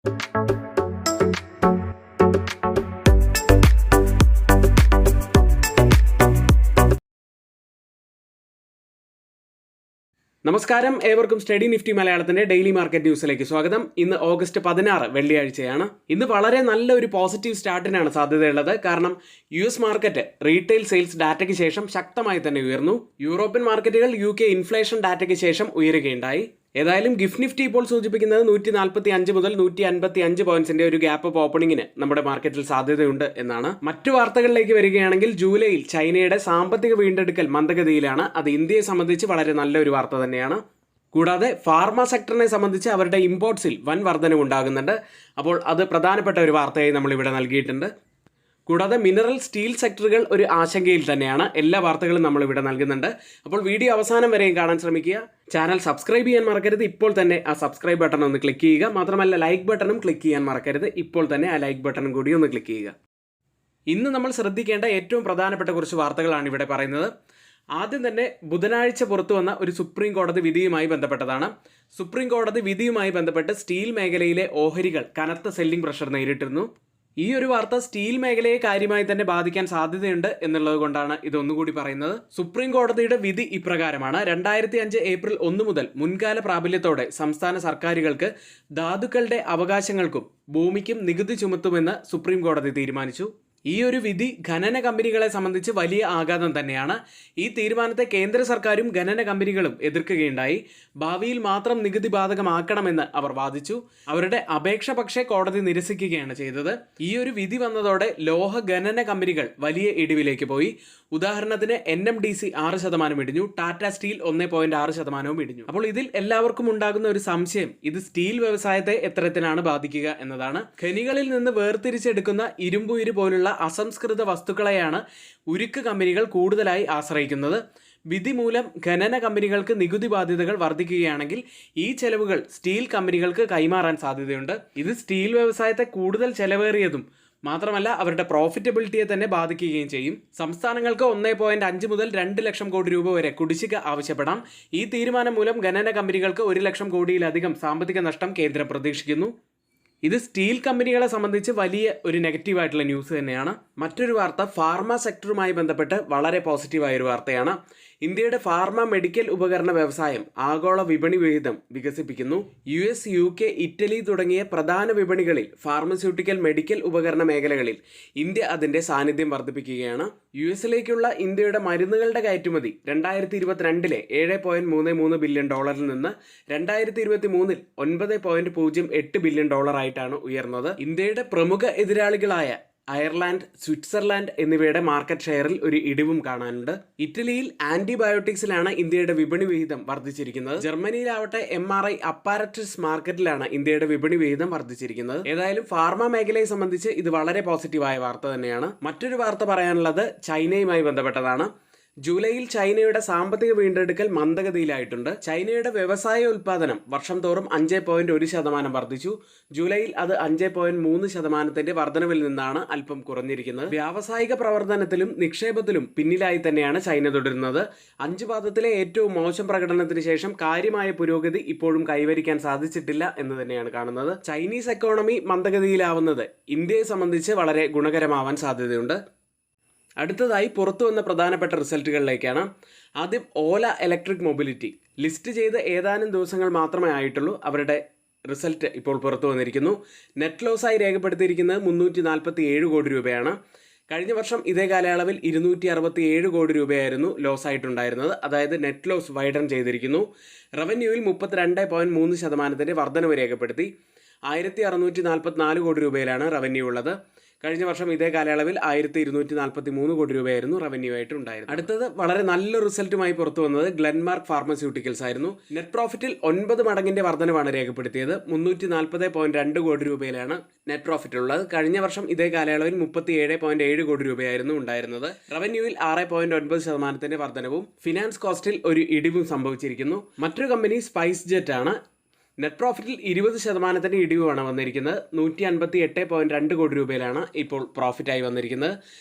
നമസ്കാരം, ഏവർക്കും study Nifty മലയാളത്തിന്റെ ഡെയിലി മാർക്കറ്റ് ന്യൂസിലേക്ക് സ്വാഗതം. ഇന്ന് ഓഗസ്റ്റ് 16 വെള്ളിയാഴ്ചയാണ്. ഇന്ന് വളരെ നല്ലൊരു പോസിറ്റീവ് സ്റ്റാർട്ടിനാണ് സാധ്യതയുള്ളത്. കാരണം US മാർക്കറ്റ് റീറ്റെയിൽ സെയിൽസ് ഡാറ്റയ്ക്ക് ശേഷം ശക്തമായി തന്നെ ഉയർന്നു. യൂറോപ്യൻ മാർക്കറ്റുകൾ UK ഇൻഫ്ലേഷൻ ഡാറ്റയ്ക്ക് ശേഷം ഉയരുകയുണ്ടായി. ഏതായാലും ഗിഫ്റ്റ് നിഫ്റ്റി ഇപ്പോൾ സൂചിപ്പിക്കുന്നത് 145 മുതൽ 155 പോയിന്റ്സിന്റെ ഒരു ഗ്യാപ്പ് അപ്പ് ഓപ്പണിംഗിന് നമ്മുടെ മാർക്കറ്റിൽ സാധ്യതയുണ്ട് എന്നാണ്. മറ്റു വാർത്തകളിലേക്ക് വരികയാണെങ്കിൽ ജൂലൈയിൽ ചൈനയുടെ സാമ്പത്തിക വീണ്ടെടുക്കൽ മന്ദഗതിയിലാണ്. അത് ഇന്ത്യയെ സംബന്ധിച്ച് വളരെ നല്ലൊരു വാർത്ത തന്നെയാണ്. കൂടാതെ ഫാർമ സെക്ടറിനെ സംബന്ധിച്ച് അവരുടെ ഇമ്പോർട്ട്സിൽ വൻ വർധനവ് ഉണ്ടാകുന്നുണ്ട്. അപ്പോൾ അത് പ്രധാനപ്പെട്ട ഒരു വാർത്തയായി നമ്മളിവിടെ നൽകിയിട്ടുണ്ട്. കൂടാതെ മിനറൽ സ്റ്റീൽ സെക്ടറുകൾ ഒരു ആശങ്കയിൽ തന്നെയാണ്. എല്ലാ വാർത്തകളും നമ്മളിവിടെ നൽകുന്നുണ്ട്. അപ്പോൾ വീഡിയോ അവസാനം വരെയും കാണാൻ ശ്രമിക്കുക. ചാനൽ സബ്സ്ക്രൈബ് ചെയ്യാൻ മറക്കരുത്. ഇപ്പോൾ തന്നെ ആ സബ്സ്ക്രൈബ് ബട്ടൺ ഒന്ന് ക്ലിക്ക് ചെയ്യുക. മാത്രമല്ല ലൈക്ക് ബട്ടണും ക്ലിക്ക് ചെയ്യാൻ മറക്കരുത്. ഇപ്പോൾ തന്നെ ആ ലൈക്ക് ബട്ടണും കൂടി ഒന്ന് ക്ലിക്ക് ചെയ്യുക. ഇന്ന് നമ്മൾ ശ്രദ്ധിക്കേണ്ട ഏറ്റവും പ്രധാനപ്പെട്ട കുറച്ച് വാർത്തകളാണ് ഇവിടെ പറയുന്നത്. ആദ്യം തന്നെ ബുധനാഴ്ച പുറത്തു വന്ന ഒരു സുപ്രീം കോടതി വിധിയുമായി ബന്ധപ്പെട്ടതാണ്. സുപ്രീം കോടതി വിധിയുമായി ബന്ധപ്പെട്ട് സ്റ്റീൽ മേഖലയിലെ ഓഹരികൾ കനത്ത സെല്ലിംഗ് പ്രഷർ നേരിട്ടിരുന്നു. ഈ ഒരു വാർത്ത സ്റ്റീൽ മേഖലയെ കാര്യമായി തന്നെ ബാധിക്കാൻ സാധ്യതയുണ്ട് എന്നുള്ളത് കൊണ്ടാണ് ഇതൊന്നുകൂടി പറയുന്നത്. സുപ്രീം കോടതിയുടെ വിധി ഇപ്രകാരമാണ്: 2005 ഏപ്രിൽ 1 മുതൽ മുൻകാല പ്രാബല്യത്തോടെ സംസ്ഥാന സർക്കാരുകൾക്ക് ധാതുക്കളുടെ അവകാശങ്ങൾക്കും ഭൂമിക്കും നികുതി ചുമത്തുമെന്ന് സുപ്രീം കോടതി തീരുമാനിച്ചു. ഈ ഒരു വിധി ഖനന കമ്പനികളെ സംബന്ധിച്ച് വലിയ ആഘാതം തന്നെയാണ്. ഈ തീരുമാനത്തെ കേന്ദ്ര സർക്കാരും ഖനന കമ്പനികളും എതിർക്കുകയുണ്ടായി. ഭാവിയിൽ മാത്രം നികുതി ബാധകമാക്കണമെന്ന് അവർ വാദിച്ചു. അവരുടെ അപേക്ഷ പക്ഷേ കോടതി നിരസിക്കുകയാണ് ചെയ്തത്. ഈ ഒരു വിധി വന്നതോടെ ലോഹ ഖനന കമ്പനികൾ വലിയ ഇടിവിലേക്ക് പോയി. ഉദാഹരണത്തിന് NMDC 6% ഇടിഞ്ഞു, ടാറ്റ സ്റ്റീൽ 1.6% ഇടിഞ്ഞു. അപ്പോൾ ഇതിൽ എല്ലാവർക്കും ഉണ്ടാകുന്ന ഒരു സംശയം, ഇത് സ്റ്റീൽ വ്യവസായത്തെ എത്തരത്തിലാണ് ബാധിക്കുക എന്നതാണ്. ഖനികളിൽ നിന്ന് വേർതിരിച്ചെടുക്കുന്ന ഇരുമ്പുയിര് പോലുള്ള അസംസ്കൃത വസ്തുക്കളെയാണ് ഉരുക്ക് കമ്പനികൾ കൂടുതലായി ആശ്രയിക്കുന്നത്. വിധി മൂലം ഖനന കമ്പനികൾക്ക് നികുതി ബാധ്യതകൾ വർദ്ധിക്കുകയാണെങ്കിൽ ഈ ചെലവുകൾ സ്റ്റീൽ കമ്പനികൾക്ക് കൈമാറാൻ സാധ്യതയുണ്ട്. ഇത് സ്റ്റീൽ വ്യവസായത്തെ കൂടുതൽ ചെലവേറിയതും മാത്രമല്ല അവരുടെ പ്രോഫിറ്റബിലിറ്റിയെ തന്നെ ബാധിക്കുകയും ചെയ്യും. സംസ്ഥാനങ്ങൾക്ക് 1.5 മുതൽ 2 ലക്ഷം കോടി രൂപ വരെ കുടിശ്ശിക ആവശ്യപ്പെടാം. ഈ തീരുമാനം മൂലം ഖനന കമ്പനികൾക്ക് 1 ലക്ഷം കോടിയിലധികം സാമ്പത്തിക നഷ്ടം കേന്ദ്രം പ്രതീക്ഷിക്കുന്നു. ഇത് സ്റ്റീൽ കമ്പനികളെ സംബന്ധിച്ച് വലിയ ഒരു നെഗറ്റീവായിട്ടുള്ള ന്യൂസ് തന്നെയാണ്. മറ്റൊരു വാർത്ത ഫാർമ സെക്ടറുമായി ബന്ധപ്പെട്ട് വളരെ പോസിറ്റീവായൊരു വാർത്തയാണ്. ഇന്ത്യയുടെ ഫാർമ മെഡിക്കൽ ഉപകരണ വ്യവസായം ആഗോള വിപണി വിഹിതം വികസിപ്പിക്കുന്നു. US, UK, ഇറ്റലി തുടങ്ങിയ പ്രധാന വിപണികളിൽ ഫാർമസ്യൂട്ടിക്കൽ മെഡിക്കൽ ഉപകരണ മേഖലകളിൽ ഇന്ത്യ അതിൻ്റെ സാന്നിധ്യം വർദ്ധിപ്പിക്കുകയാണ്. US-ലേക്കുള്ള ഇന്ത്യയുടെ മരുന്നുകളുടെ കയറ്റുമതി 2022 $7.33 ബില്യൺ നിന്ന് 2023 $9.08 ബില്യൺ ആയിട്ടാണ് ഉയർന്നത്. ഇന്ത്യയുടെ പ്രമുഖ എതിരാളികളായ അയർലാൻഡ്, സ്വിറ്റ്സർലാൻഡ് എന്നിവയുടെ മാർക്കറ്റ് ഷെയറിൽ ഒരു ഇടിവും കാണാനുണ്ട്. ഇറ്റലിയിൽ ആന്റിബയോട്ടിക്സിലാണ് ഇന്ത്യയുടെ വിപണി വിഹിതം വർദ്ധിച്ചിരിക്കുന്നത്. ജർമ്മനിയിലാവട്ടെ MRI അപ്പാരറ്റസ് മാർക്കറ്റിലാണ് ഇന്ത്യയുടെ വിപണി വിഹിതം വർദ്ധിച്ചിരിക്കുന്നത്. ഏതായാലും ഫാർമ മേഖലയെ സംബന്ധിച്ച് ഇത് വളരെ പോസിറ്റീവായ വാർത്ത തന്നെയാണ്. മറ്റൊരു വാർത്ത പറയാനുള്ളത് ചൈനയുമായി ബന്ധപ്പെട്ടതാണ്. ജൂലൈയിൽ ചൈനയുടെ സാമ്പത്തിക വീണ്ടെടുക്കൽ മന്ദഗതിയിലായിട്ടുണ്ട്. ചൈനയുടെ വ്യവസായ ഉൽപ്പാദനം വർഷം തോറും 5.1% വർദ്ധിച്ചു. ജൂലൈയിൽ അത് 5.3% വർധനവിൽ നിന്നാണ് അല്പം കുറഞ്ഞിരിക്കുന്നത്. വ്യാവസായിക പ്രവർത്തനത്തിലും നിക്ഷേപത്തിലും പിന്നിലായി തന്നെയാണ് ചൈന തുടരുന്നത്. 5 പാദത്തിലെ ഏറ്റവും മോശം പ്രകടനത്തിന് ശേഷം കാര്യമായ പുരോഗതി ഇപ്പോഴും കൈവരിക്കാൻ സാധിച്ചിട്ടില്ല എന്ന് തന്നെയാണ് കാണുന്നത്. ചൈനീസ് എക്കോണമി മന്ദഗതിയിലാവുന്നത് ഇന്ത്യയെ സംബന്ധിച്ച് വളരെ ഗുണകരമാവാൻ സാധ്യതയുണ്ട്. അടുത്തതായി പുറത്തു വന്ന പ്രധാനപ്പെട്ട റിസൾട്ടുകളിലേക്കാണ്. ആദ്യം ഓല ഇലക്ട്രിക് മൊബിലിറ്റി ലിസ്റ്റ് ചെയ്ത് ഏതാനും ദിവസങ്ങൾ മാത്രമേ ആയിട്ടുള്ളൂ. അവരുടെ റിസൾട്ട് ഇപ്പോൾ പുറത്തു വന്നിരിക്കുന്നു. നെറ്റ് ലോസായി രേഖപ്പെടുത്തിയിരിക്കുന്നത് 347 കോടി രൂപയാണ്. കഴിഞ്ഞ വർഷം ഇതേ കാലയളവിൽ 267 കോടി രൂപയായിരുന്നു ലോസ് ആയിട്ടുണ്ടായിരുന്നത്. അതായത് നെറ്റ് ലോസ് വൈഡൻ ചെയ്തിരിക്കുന്നു. റവന്യൂവിൽ 32.3% വർധനവ് രേഖപ്പെടുത്തി. 1644 കോടി രൂപയിലാണ് റവന്യൂ ഉള്ളത്. കഴിഞ്ഞ വർഷം ഇതേ കാലയളവിൽ 1243 കോടി രൂപയായിരുന്നു റവന്യൂ ആയിട്ട് ഉണ്ടായിരുന്നത്. അടുത്തത് വളരെ നല്ല റിസൾട്ടുമായി പുറത്തു വന്നത് ഗ്ലെൻമാർക്ക് ഫാർമസ്യൂട്ടിക്കൽസ് ആയിരുന്നു. നെറ്റ് പ്രോഫിറ്റിൽ 9 മടങ്ങിന്റെ വർധനവാണ് രേഖപ്പെടുത്തിയത്. 340.2 കോടി രൂപയിലാണ് നെറ്റ് പ്രോഫിറ്റ് ഉള്ളത്. കഴിഞ്ഞ വർഷം ഇതേ കാലയളവിൽ 37.7 കോടി രൂപയായിരുന്നു ഉണ്ടായിരുന്നത്. റവന്യൂവിൽ 6.9% വർധനവും ഫിനാൻസ് കോസ്റ്റിൽ ഒരു ഇടിവും സംഭവിച്ചിരിക്കുന്നു. മറ്റൊരു കമ്പനി സ്പൈസ് ജെറ്റ് ആണ്. നെറ്റ് പ്രോഫിറ്റിൽ 20% ഇടിവാണ് വന്നിരിക്കുന്നത്. 158.2 കോടി രൂപയിലാണ് ഇപ്പോൾ പ്രോഫിറ്റായി വന്നിരിക്കുന്നത്.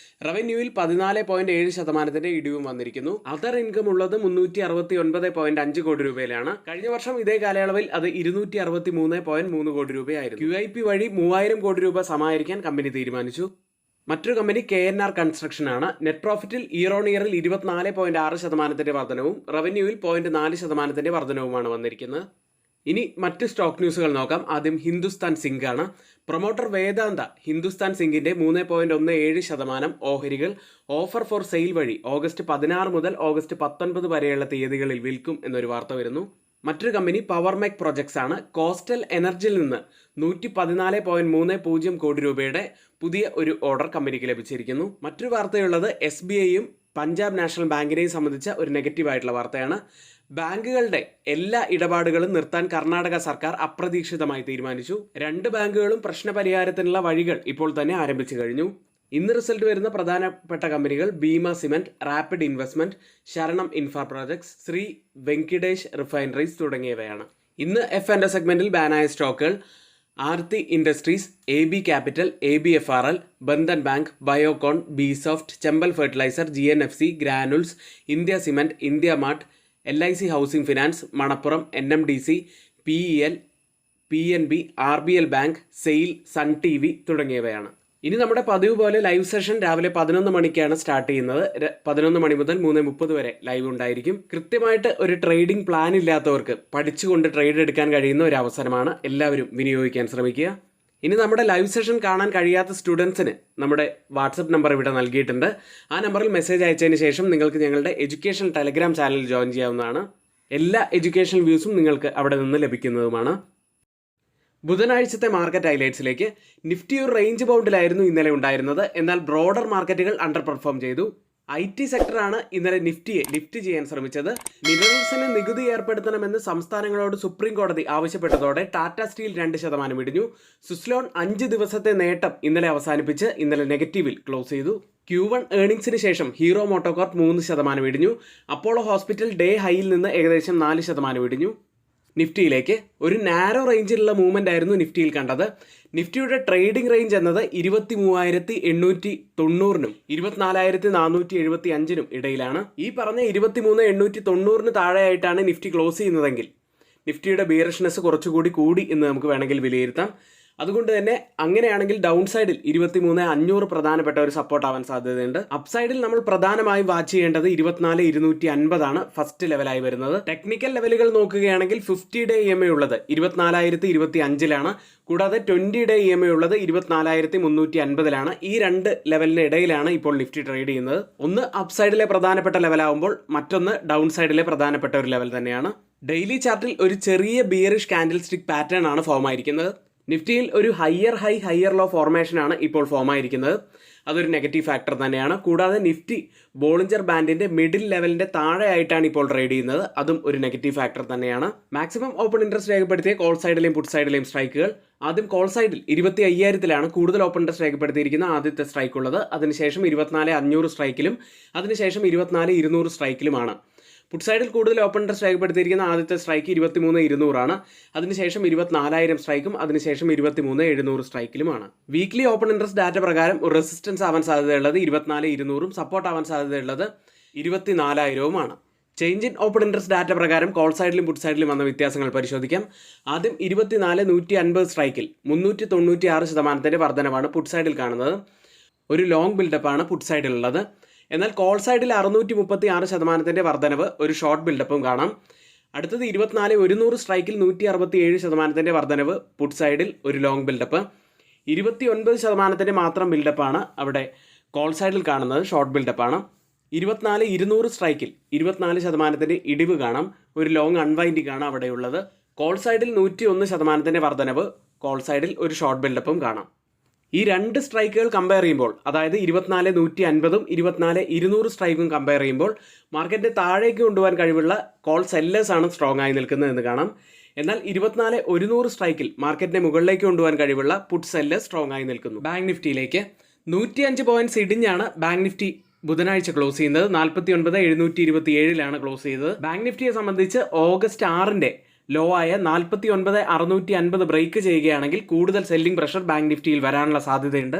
റവന്യൂവിൽ 14.7% ഇടിവും വന്നിരിക്കുന്നു. അതർ ഇൻകം ഉള്ളത് 369.5 കോടി രൂപയിലാണ്. കഴിഞ്ഞ വർഷം ഇതേ കാലയളവിൽ അത് 263.3 കോടി രൂപയായിരുന്നു. QIP വഴി 3000 കോടി രൂപ സമാഹരിക്കാൻ കമ്പനി തീരുമാനിച്ചു. മറ്റൊരു കമ്പനി KNR കൺസ്ട്രക്ഷൻ ആണ്. നെറ്റ് പ്രോഫിറ്റിൽ ഇയർ ഓൺ ഇയറിൽ 24.6% വർധനവും റവന്യൂവിൽ 0.4% വർധനവുമാണ് വന്നിരിക്കുന്നത്. ഇനി മറ്റ് സ്റ്റോക്ക് ന്യൂസുകൾ നോക്കാം. ആദ്യം ഹിന്ദുസ്ഥാൻ സിങ്ക് ആണ്. പ്രൊമോട്ടർ വേദാന്ത ഹിന്ദുസ്ഥാൻ സിങ്കിന്റെ 3.17% ഓഹരികൾ ഓഫർ ഫോർ സെയിൽ വഴി ഓഗസ്റ്റ് 16 മുതൽ ഓഗസ്റ്റ് 19 വരെയുള്ള തീയതികളിൽ വിൽക്കും എന്നൊരു വാർത്ത വരുന്നു. മറ്റൊരു കമ്പനി പവർമെക് പ്രൊജക്ട്സ് ആണ്. കോസ്റ്റൽ എനർജിയിൽ നിന്ന് 114.30 കോടി രൂപയുടെ പുതിയ ഒരു ഓർഡർ കമ്പനിക്ക് ലഭിച്ചിരിക്കുന്നു. മറ്റൊരു വാർത്തയുള്ളത് SBIയും പഞ്ചാബ് നാഷണൽ ബാങ്കിനെയും സംബന്ധിച്ച ഒരു നെഗറ്റീവായിട്ടുള്ള വാർത്തയാണ്. ബാങ്കുകളുടെ എല്ലാ ഇടപാടുകളും നിർത്താൻ കർണാടക സർക്കാർ അപ്രതീക്ഷിതമായി തീരുമാനിച്ചു. 2 ബാങ്കുകളും പ്രശ്നപരിഹാരത്തിനുള്ള വഴികൾ ഇപ്പോൾ തന്നെ ആരംഭിച്ചു കഴിഞ്ഞു. ഇന്ന് റിസൾട്ട് വരുന്ന പ്രധാനപ്പെട്ട കമ്പനികൾ Bheema cement, rapid investment, Sharanam infra projects, Shree Venkatesh refineries തുടങ്ങിയവയാണ്. ഇന്ന് F&O സെഗ്മെന്റിൽ ബാനായ സ്റ്റോക്കുകൾ Aarti industries, AB capital, ABFRL, Bandhan bank, Biocon, Bsoft, Chambal fertiliser, GNFC, granules, India cement, India Mart, LIC housing finance, Manappuram, NMDC, PEL, PNB, RBL ബാങ്ക്, സെയിൽ, സൺ TV തുടങ്ങിയവയാണ്. ഇനി നമ്മുടെ പതിവ് പോലെ ലൈവ് സെഷൻ രാവിലെ 11 മണിക്കാണ് സ്റ്റാർട്ട് ചെയ്യുന്നത്. 11 മണി മുതൽ 3:30 വരെ ലൈവ് ഉണ്ടായിരിക്കും. കൃത്യമായിട്ട് ഒരു ട്രേഡിംഗ് പ്ലാൻ ഇല്ലാത്തവർക്ക് പഠിച്ചുകൊണ്ട് ട്രേഡ് എടുക്കാൻ കഴിയുന്ന ഒരു അവസരമാണ്. എല്ലാവരും വിനിയോഗിക്കാൻ ശ്രമിക്കുക. ഇനി നമ്മുടെ ലൈവ് സെഷൻ കാണാൻ കഴിയാത്ത സ്റ്റുഡൻസിന് നമ്മുടെ വാട്സപ്പ് നമ്പർ ഇവിടെ നൽകിയിട്ടുണ്ട്. ആ നമ്പറിൽ മെസ്സേജ് അയച്ചതിന് ശേഷം നിങ്ങൾക്ക് ഞങ്ങളുടെ എഡ്യൂക്കേഷൻ ടെലഗ്രാം ചാനലിൽ ജോയിൻ ചെയ്യാവുന്നതാണ്. എല്ലാ എഡ്യൂക്കേഷണൽ വ്യൂസും നിങ്ങൾക്ക് അവിടെ നിന്ന് ലഭിക്കുന്നതുമാണ്. ബുധനാഴ്ചത്തെ മാർക്കറ്റ് ഹൈലൈറ്റ്സിലേക്ക്. നിഫ്റ്റി ഒരു റേഞ്ച് ബൗണ്ടിലായിരുന്നു ഇന്നലെ ഉണ്ടായിരുന്നത്. എന്നാൽ ബ്രോഡർ മാർക്കറ്റുകൾ അണ്ടർ പെർഫോം ചെയ്തു. IT സെക്ടറാണ് ഇന്നലെ നിഫ്റ്റിയെ ലിഫ്റ്റ് ചെയ്യാൻ ശ്രമിച്ചത്. മിനറൽസിന് നികുതി ഏർപ്പെടുത്തണമെന്ന് സംസ്ഥാനങ്ങളോട് സുപ്രീം കോടതി ആവശ്യപ്പെട്ടതോടെ ടാറ്റ സ്റ്റീൽ 2% ഇടിഞ്ഞു. സുസ്ലോൺ 5 ദിവസത്തെ നേട്ടം ഇന്നലെ അവസാനിപ്പിച്ച് ഇന്നലെ നെഗറ്റീവിൽ ക്ലോസ് ചെയ്തു. Q1 ഏർണിംഗ്സിന് ശേഷം ഹീറോ മോട്ടോകോർപ്പ് 3% ഇടിഞ്ഞു. അപ്പോളോ ഹോസ്പിറ്റൽ ഡേ ഹൈയിൽ നിന്ന് ഏകദേശം 4% ഇടിഞ്ഞു. നിഫ്റ്റിയിലേക്ക് ഒരു നാരോ റേഞ്ചിലുള്ള മൂവ്മെന്റ് ആയിരുന്നു നിഫ്റ്റിയിൽ കണ്ടത്. നിഫ്റ്റിയുടെ ട്രേഡിംഗ് റേഞ്ച് എന്നത് 23,890-നും 24,475-നും ഇടയിലാണ്. ഈ പറഞ്ഞ 23,890-ന് താഴെയായിട്ടാണ് നിഫ്റ്റി ക്ലോസ് ചെയ്യുന്നതെങ്കിൽ നിഫ്റ്റിയുടെ ബിയറിഷ്നെസ് കുറച്ചുകൂടി കൂടി എന്ന് നമുക്ക് വേണമെങ്കിൽ വിലയിരുത്താം. അതുകൊണ്ട് തന്നെ അങ്ങനെയാണെങ്കിൽ ഡൗൺ സൈഡിൽ 23,500 പ്രധാനപ്പെട്ട ഒരു സപ്പോർട്ട് ആവാൻ സാധ്യതയുണ്ട്. അപ്സൈഡിൽ നമ്മൾ പ്രധാനമായും വാച്ച് ചെയ്യേണ്ടത് 24,250 ആണ് ഫസ്റ്റ് ലെവലായി വരുന്നത്. ടെക്നിക്കൽ ലെവലുകൾ നോക്കുകയാണെങ്കിൽ 50 ഡേ EMA ഉള്ളത് 24,025-ലാണ്. കൂടാതെ 20 ഡേ EMA ഉള്ളത് 24,350-ലാണ്. ഈ 2 ലെവലിന് ഇടയിലാണ് ഇപ്പോൾ നിഫ്റ്റി ട്രേഡ് ചെയ്യുന്നത്. ഒന്ന് അപ്സൈഡിലെ പ്രധാനപ്പെട്ട ലെവലാവുമ്പോൾ മറ്റൊന്ന് ഡൗൺ സൈഡിലെ പ്രധാനപ്പെട്ട ഒരു ലെവൽ തന്നെയാണ്. ഡെയിലി ചാർട്ടിൽ ഒരു ചെറിയ ബിയറിഷ് കാൻഡിൽ സ്റ്റിക് പാറ്റേൺ ആണ് ഫോം ആയിരിക്കുന്നത്. നിഫ്റ്റിയിൽ ഒരു ഹയർ ഹൈ ഹയർ ലോ ഫോർമേഷനാണ് ഇപ്പോൾ ഫോം ആയിരിക്കുന്നത്. അതൊരു നെഗറ്റീവ് ഫാക്ടർ തന്നെയാണ്. കൂടാതെ നിഫ്റ്റി ബോളിഞ്ചർ ബാൻഡിന്റെ മിഡിൽ ലെവലിന്റെ താഴെയായിട്ടാണ് ഇപ്പോൾ ട്രേഡ് ചെയ്യുന്നത്. അതും ഒരു നെഗറ്റീവ് ഫാക്ടർ തന്നെയാണ്. മാക്സിമം ഓപ്പൺ ഇൻട്രസ്റ്റ് രേഖപ്പെടുത്തിയ കോൾ സൈഡിലെയും പുട്ട് സൈഡിലെയും സ്ട്രൈക്കുകൾ. ആദ്യം കോൾ സൈഡിൽ 25,000-ലാണ് കൂടുതൽ ഓപ്പൺ ഇൻട്രസ്റ്റ് രേഖപ്പെടുത്തിയിരിക്കുന്ന ആദ്യത്തെ സ്ട്രൈക്ക് ഉള്ളത്. അതിനുശേഷം 24,500 സ്ട്രൈക്കിലും അതിനുശേഷം 24,200 സ്ട്രൈക്കിലുമാണ്. പുട്ട് സൈഡിൽ കൂടുതൽ ഓപ്പൺ ഇൻട്രസ്റ്റ് രേഖപ്പെടുത്തിയിരിക്കുന്ന ആദ്യത്തെ സ്ട്രൈക്ക് 23,200-ആണ്. അതിനുശേഷം 24,000 സ്ട്രൈക്കും അതിനുശേഷം 23,700 സ്ട്രൈക്കിലുമാണ്. വീക്ക്ലി ഓപ്പൺ ഇൻട്രസ്റ്റ് ഡാറ്റ പ്രകാരം ഒരു റെസിസ്റ്റൻസ് ആവാൻ സാധ്യതയുള്ളത് 24,200-ഉം സപ്പോർട്ട് ആവാൻ സാധ്യതയുള്ളത് 24,000-ഉമാണ്. Change in open interest data പ്രകാരം കോൾ സൈഡിലും പുട്ട് സൈഡിലും വന്ന വ്യത്യാസങ്ങൾ പരിശോധിക്കാം. ആദ്യം 24,150 സ്ട്രൈക്കിൽ 396% വർധനവാണ് പുട്ട് സൈഡിൽ കാണുന്നത്. ഒരു ലോങ് ബിൽഡപ്പാണ് പുട്ട് സൈഡിലുള്ളത്. എന്നാൽ കോൾ സൈഡിൽ 636% വർധനവ്, ഒരു ഷോർട്ട് ബിൽഡപ്പും കാണാം. അടുത്തത് 24,100 സ്ട്രൈക്കിൽ 167% വർധനവ്, പുട്ട് സൈഡിൽ ഒരു ലോങ് ബിൽഡപ്പ്. 29% മാത്രം ബിൽഡപ്പാണ് അവിടെ കോൾ സൈഡിൽ കാണുന്നത്, ഷോർട്ട് ബിൽഡപ്പാണ്. 24,200 സ്ട്രൈക്കിൽ 24% ഇടിവ് കാണാം, ഒരു ലോങ് അൺവൈൻഡിങ് ആണ് അവിടെയുള്ളത്. കോൾ സൈഡിൽ 101% വർധനവ്, കോൾ സൈഡിൽ ഒരു ഷോർട്ട് ബിൽഡപ്പും കാണാം. ഈ 2 സ്ട്രൈക്കുകൾ കമ്പയർ ചെയ്യുമ്പോൾ, അതായത് 24,150-ഉം 24,200 സ്ട്രൈക്കും കമ്പയർ ചെയ്യുമ്പോൾ മാർക്കറ്റിനെ താഴേക്ക് കൊണ്ടുപോകാൻ കഴിവുള്ള കോൾ സെല്ലേഴ്സാണ് സ്ട്രോങ് ആയി നിൽക്കുന്നത് എന്ന് കാണാം. എന്നാൽ 24,100 സ്ട്രൈക്കിൽ മാർക്കറ്റിനെ മുകളിലേക്ക് കൊണ്ടുപോകാൻ കഴിവുള്ള പുട്ട് സെല്ലേഴ്സ് സ്ട്രോങ് ആയി നിൽക്കുന്നു. ബാങ്ക് നിഫ്റ്റിയിലേക്ക് 105 പോയിന്റ്സ് ഇടിഞ്ഞാണ് ബാങ്ക് നിഫ്റ്റി ബുധനാഴ്ച ക്ലോസ് ചെയ്യുന്നത്. 49,727-ലാണ് ക്ലോസ് ചെയ്തത്. ബാങ്ക് നിഫ്റ്റിയെ സംബന്ധിച്ച് ഓഗസ്റ്റ് 6-ന്റെ ലോ ആയ 49,650 ബ്രേക്ക് ചെയ്യുകയാണെങ്കിൽ കൂടുതൽ സെല്ലിംഗ് പ്രഷർ ബാങ്ക് നിഫ്റ്റിയിൽ വരാനുള്ള സാധ്യതയുണ്ട്.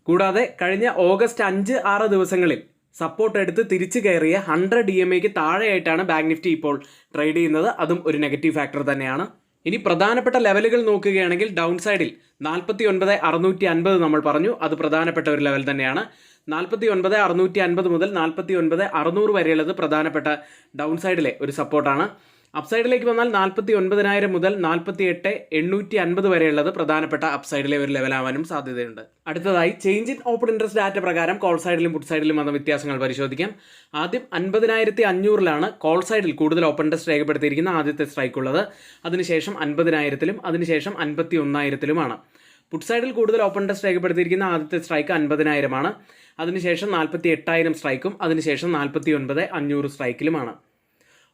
കൂടാതെ കഴിഞ്ഞ ഓഗസ്റ്റ് 5-6 ദിവസങ്ങളിൽ സപ്പോർട്ട് എടുത്ത് തിരിച്ചു കയറിയ 100 DMAക്ക് താഴെയായിട്ടാണ് ബാങ്ക് നിഫ്റ്റി ഇപ്പോൾ ട്രേഡ് ചെയ്യുന്നത്. അതും ഒരു നെഗറ്റീവ് ഫാക്ടർ തന്നെയാണ്. ഇനി പ്രധാനപ്പെട്ട ലെവലുകൾ നോക്കുകയാണെങ്കിൽ ഡൗൺ സൈഡിൽ 49,650 നമ്മൾ പറഞ്ഞു, അത് പ്രധാനപ്പെട്ട ഒരു ലെവൽ തന്നെയാണ്. 49,650 മുതൽ 49,600 വരെയുള്ളത് പ്രധാനപ്പെട്ട ഡൗൺ സൈഡിലെ ഒരു സപ്പോർട്ടാണ്. അപ്സൈഡിലേക്ക് വന്നാൽ 49,000 മുതൽ 48,850 വരെയുള്ളത് പ്രധാനപ്പെട്ട അപ്സൈഡിലെ ഒരു ലെവലാവാനും സാധ്യതയുണ്ട്. അടുത്തതായി change in open interest data പ്രകാരം കോൾ സൈഡിലും പുട്ട് സൈഡിലും വന്ന വ്യത്യാസങ്ങൾ പരിശോധിക്കാം. ആദ്യം 50,500 കോൾ സൈഡിൽ കൂടുതൽ ഓപ്പൺ ഇൻട്രസ്റ്റ് രേഖപ്പെടുത്തിയിരിക്കുന്ന ആദ്യത്തെ സ്ട്രൈക്ക് ഉള്ളത്. അതിനുശേഷം 50,000 അതിനുശേഷം 51,000 പുട്ട് സൈഡിൽ കൂടുതൽ ഓപ്പൺ ഇൻട്രസ്റ്റ് രേഖപ്പെടുത്തിയിരിക്കുന്ന ആദ്യത്തെ സ്ട്രൈക്ക് 50,000 അതിനുശേഷം 48,000 സ്ട്രൈക്കും അതിനുശേഷം 49,500 സ്ട്രൈക്കിലുമാണ്.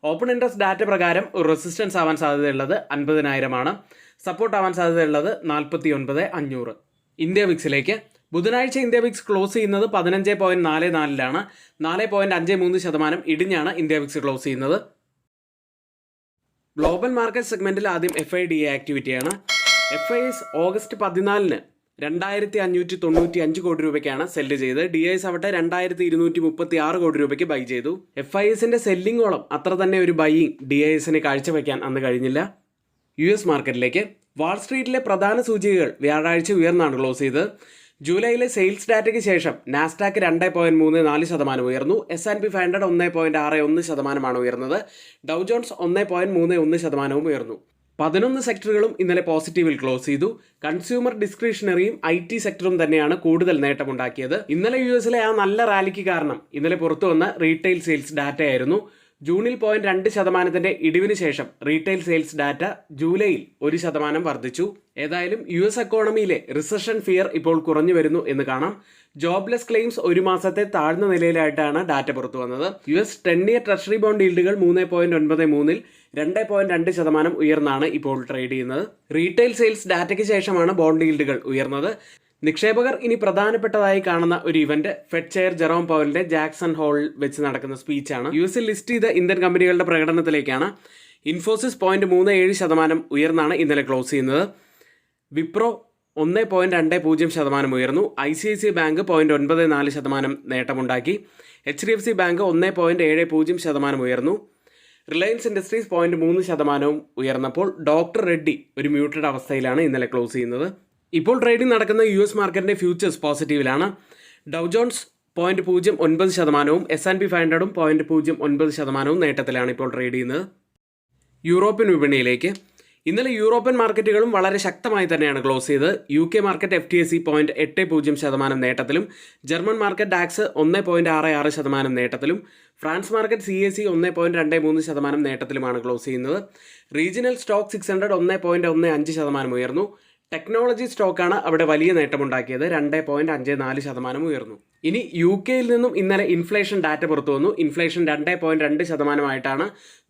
ഓപ്പൺ ഇൻട്രസ്റ്റ് ഡാറ്റ പ്രകാരം ഒരു റെസിസ്റ്റൻസ് ആവാൻ സാധ്യതയുള്ളത് 50,000 സപ്പോർട്ട് ആവാൻ സാധ്യതയുള്ളത് 49,500. ഇന്ത്യ വിക്സിലേക്ക് ബുധനാഴ്ച ഇന്ത്യ വിക്സ് ക്ലോസ് ചെയ്യുന്നത് 15.44 4.53% ഇടിഞ്ഞാണ് ഇന്ത്യ വിക്സ് ക്ലോസ് ചെയ്യുന്നത്. ഗ്ലോബൽ മാർക്കറ്റ് സെഗ്മെന്റിൽ ആദ്യം FIDA ആക്ടിവിറ്റിയാണ്. FIS ഓഗസ്റ്റ് 14 2,595 കോടി രൂപയ്ക്കാണ് സെല്ല് ചെയ്ത്. DIS ആവട്ടെ 2,236 കോടി രൂപയ്ക്ക് ബൈ ചെയ്തു. FISന്റെ സെല്ലിങ്ങോളം അത്ര തന്നെ ഒരു ബൈയിങ് DISന് കാഴ്ചവെക്കാൻ അന്ന് കഴിഞ്ഞില്ല. US മാർക്കറ്റിലേക്ക് വാൾസ്ട്രീറ്റിലെ പ്രധാന സൂചികകൾ വ്യാഴാഴ്ച ഉയർന്നാണ് ക്ലോസ് ചെയ്തത്. ജൂലൈയിലെ സെയിൽസ് ഡാറ്റയ്ക്ക് ശേഷം നാസ്ഡാക്ക് 2.34% ഉയർന്നു. S&P 500 1.61% ഉയർന്നത്. ഡൗ ജോൺസ് 1.31% ഉയർന്നു. 11 സെക്ടറുകളും ഇന്നലെ പോസിറ്റീവിൽ ക്ലോസ് ചെയ്തു. കൺസ്യൂമർ ഡിസ്ക്രിഷണറിയും IT സെക്ടറും തന്നെയാണ് കൂടുതൽ നേട്ടമുണ്ടാക്കിയത്. ഇന്നലെ US ആ നല്ല റാലിക്ക് കാരണം ഇന്നലെ പുറത്തു വന്ന റീറ്റെയിൽ സെയിൽസ് ഡാറ്റയായിരുന്നു. ജൂണിൽ 0.2% ഇടിവിന് ശേഷം റീറ്റെയിൽ സെയിൽസ് ഡാറ്റ ജൂലൈയിൽ 1% വർദ്ധിച്ചു. ഏതായാലും US എക്കോണമിയിലെ റിസഷൻ ഫിയർ ഇപ്പോൾ കുറഞ്ഞു വരുന്നു എന്ന് കാണാം. ജോബ്ലെസ് ക്ലെയിംസ് ഒരു മാസത്തെ താഴ്ന്ന നിലയിലായിട്ടാണ് ഡാറ്റ പുറത്തു വന്നത്. US 10-year ട്രഷറി ബോണ്ട് ഈൽഡുകൾ 3.93-ൽ 2.2% ഉയർന്നാണ് ഇപ്പോൾ ട്രേഡ് ചെയ്യുന്നത്. റീറ്റെയിൽ സെയിൽസ് ഡാറ്റയ്ക്ക് ശേഷമാണ് ബോണ്ട് ഈൽഡുകൾ ഉയർന്നത്. നിക്ഷേപകർ ഇനി പ്രധാനപ്പെട്ടതായി കാണുന്ന ഒരു ഇവന്റ് ഫെഡ് ചെയർ ജെറോം പവലിന്റെ ജാക്സൺ ഹോളിൽ വെച്ച് നടക്കുന്ന സ്പീച്ചാണ്. US ലിസ്റ്റ് ചെയ്ത ഇന്ത്യൻ കമ്പനികളുടെ പ്രകടനത്തിലേക്കാണ്. ഇൻഫോസിസ് 0.37% ഉയർന്നാണ് ഇന്നലെ ക്ലോസ് ചെയ്യുന്നത്. വിപ്രോ 1.20% ഉയർന്നു. ICICI bank 0.94% നേട്ടമുണ്ടാക്കി. HDFC ബാങ്ക് 1.70% ഉയർന്നു. റിലയൻസ് ഇൻഡസ്ട്രീസ് 0.3% ഉയർന്നപ്പോൾ ഡോക്ടർ റെഡ്ഡി ഒരു മ്യൂട്ടഡ് അവസ്ഥയിലാണ് ഇന്നലെ ക്ലോസ് ചെയ്യുന്നത്. ഇപ്പോൾ ട്രേഡിംഗ് നടക്കുന്ന US മാർക്കറ്റിന്റെ ഫ്യൂച്ചേഴ്സ് പോസിറ്റീവിലാണ്. ഡൗ ജോൺസ് 0.09%, S&P 500 0.09% നേട്ടത്തിലാണ് ഇപ്പോൾ ട്രേഡ് ചെയ്യുന്നത്. യൂറോപ്യൻ വിപണിയിലേക്ക് ഇന്നലെ യൂറോപ്യൻ മാർക്കറ്റുകളും വളരെ ശക്തമായി തന്നെയാണ് ക്ലോസ് ചെയ്തത്. UK മാർക്കറ്റ് FTSE 0.80% നേട്ടത്തിലും, ജർമ്മൻ മാർക്കറ്റ് ഡാക്സ് 1.66% നേട്ടത്തിലും, ഫ്രാൻസ് മാർക്കറ്റ് CAC 1.23% നേട്ടത്തിലുമാണ് ക്ലോസ് ചെയ്യുന്നത്. റീജിയണൽ സ്റ്റോക്ക് 600 1.15% ഉയർന്നു. ടെക്നോളജി സ്റ്റോക്കാണ് അവിടെ വലിയ നേട്ടമുണ്ടാക്കിയത്, 2.54% ഉയർന്നു. ഇനി UK നിന്നും ഇന്നലെ ഇൻഫ്ലേഷൻ ഡാറ്റ പുറത്തു വന്നു. ഇൻഫ്ലേഷൻ 2.2%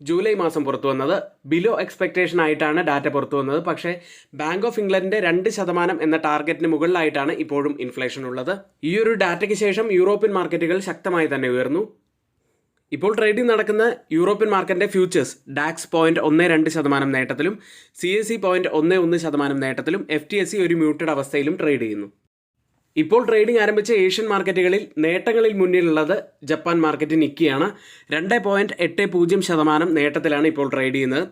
ജൂലൈ മാസം പുറത്തു വന്നത്. ബിലോ എക്സ്പെക്ടേഷൻ ആയിട്ടാണ് ഡാറ്റ പുറത്തു വന്നത്. പക്ഷേ ബാങ്ക് ഓഫ് ഇംഗ്ലണ്ടിന്റെ 2% എന്ന ടാർഗറ്റിന് മുകളിലായിട്ടാണ് ഇപ്പോഴും ഇൻഫ്ലേഷൻ ഉള്ളത്. ഈ ഒരു ഡാറ്റയ്ക്ക് ശേഷം യൂറോപ്യൻ മാർക്കറ്റുകൾ ശക്തമായി തന്നെ ഉയർന്നു. ഇപ്പോൾ ട്രേഡിംഗ് നടക്കുന്ന യൂറോപ്യൻ മാർക്കറ്റിന്റെ ഫ്യൂച്ചേഴ്സ് ഡാക്സ് 0.12% നേട്ടത്തിലും, CAC 0.11% നേട്ടത്തിലും, FTSE ഒരു മ്യൂട്ടഡ് അവസ്ഥയിലും ട്രേഡ് ചെയ്യുന്നു. ഇപ്പോൾ ട്രേഡിംഗ് ആരംഭിച്ച ഏഷ്യൻ മാർക്കറ്റുകളിൽ നേട്ടങ്ങളിൽ മുന്നിലുള്ളത് ജപ്പാൻ മാർക്കറ്റ് നിക്കിയാണ്. 2.80% നേട്ടത്തിലാണ് ഇപ്പോൾ ട്രേഡ് ചെയ്യുന്നത്.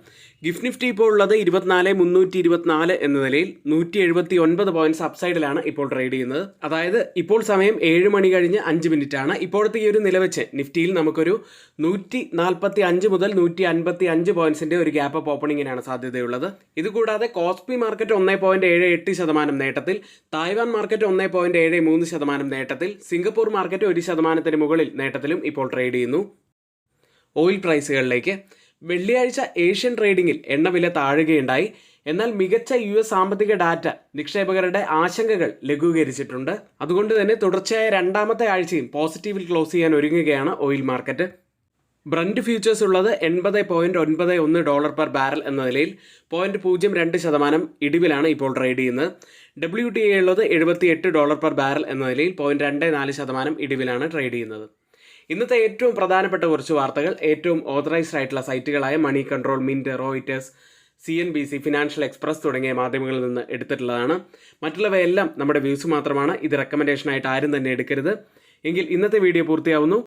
ഗിഫ്റ്റ് നിഫ്റ്റി ഇപ്പോൾ ഉള്ളത് 24,324 എന്ന നിലയിൽ 179 പോയിന്റ്സ് അപ്സൈഡിലാണ് ഇപ്പോൾ ട്രേഡ് ചെയ്യുന്നത്. അതായത് ഇപ്പോൾ സമയം 7 മണി കഴിഞ്ഞ് 5 മിനിറ്റാണ്. ഇപ്പോഴത്തെ ഈ ഒരു നില വെച്ച് നിഫ്റ്റിയിൽ നമുക്കൊരു 145 മുതൽ 155 പോയിന്റ്സിന്റെ ഒരു ഗ്യാപ്പ് അപ്പ് ഓപ്പണിങ്ങിനാണ് സാധ്യതയുള്ളത്. ഇതുകൂടാതെ കോസ്പി മാർക്കറ്റ് 1.78% നേട്ടത്തിൽ, തായ്വാൻ മാർക്കറ്റ് 1.73% നേട്ടത്തിൽ, സിംഗപ്പൂർ മാർക്കറ്റ് 1% മുകളിൽ നേട്ടത്തിലും ഇപ്പോൾ ട്രേഡ് ചെയ്യുന്നു. ഓയിൽ പ്രൈസുകളിലേക്ക് വെള്ളിയാഴ്ച ഏഷ്യൻ ട്രേഡിംഗിൽ എണ്ണവില താഴുകയുണ്ടായി. എന്നാൽ മികച്ച US സാമ്പത്തിക ഡാറ്റ നിക്ഷേപകരുടെ ആശങ്കകൾ ലഘൂകരിച്ചിട്ടുണ്ട്. അതുകൊണ്ട് തന്നെ തുടർച്ചയായ രണ്ടാമത്തെ ആഴ്ചയും പോസിറ്റീവിൽ ക്ലോസ് ചെയ്യാൻ ഒരുങ്ങുകയാണ് ഓയിൽ മാർക്കറ്റ്. ബ്രന്റ് ഫ്യൂച്ചേഴ്സ് ഉള്ളത് $80.91 പെർ ബാരൽ എന്ന നിലയിൽ 0.02% ഇടിവിലാണ് ഇപ്പോൾ ട്രേഡ് ചെയ്യുന്നത്. WTI ഉള്ളത് $78 പെർ ബാരൽ എന്ന നിലയിൽ 0.24% ഇടിവിലാണ് ട്രേഡ് ചെയ്യുന്നത്. ഇന്നത്തെ ഏറ്റവും പ്രധാനപ്പെട്ട കുറച്ച് വാർത്തകൾ ഏറ്റവും ഓതറൈസ്ഡ് ആയിട്ടുള്ള സൈറ്റുകളായ money control, Mint, Reuters, CNBC, financial express തുടങ്ങിയ മാധ്യമങ്ങളിൽ നിന്ന് എടുത്തിട്ടുള്ളതാണ്. മറ്റുള്ളവയെല്ലാം നമ്മുടെ വ്യൂസ് മാത്രമാണ്. ഇത് റെക്കമെൻഡേഷനായിട്ട് ആരും തന്നെ എടുക്കരുത്. എങ്കിൽ ഇന്നത്തെ വീഡിയോ പൂർത്തിയാവുന്നു.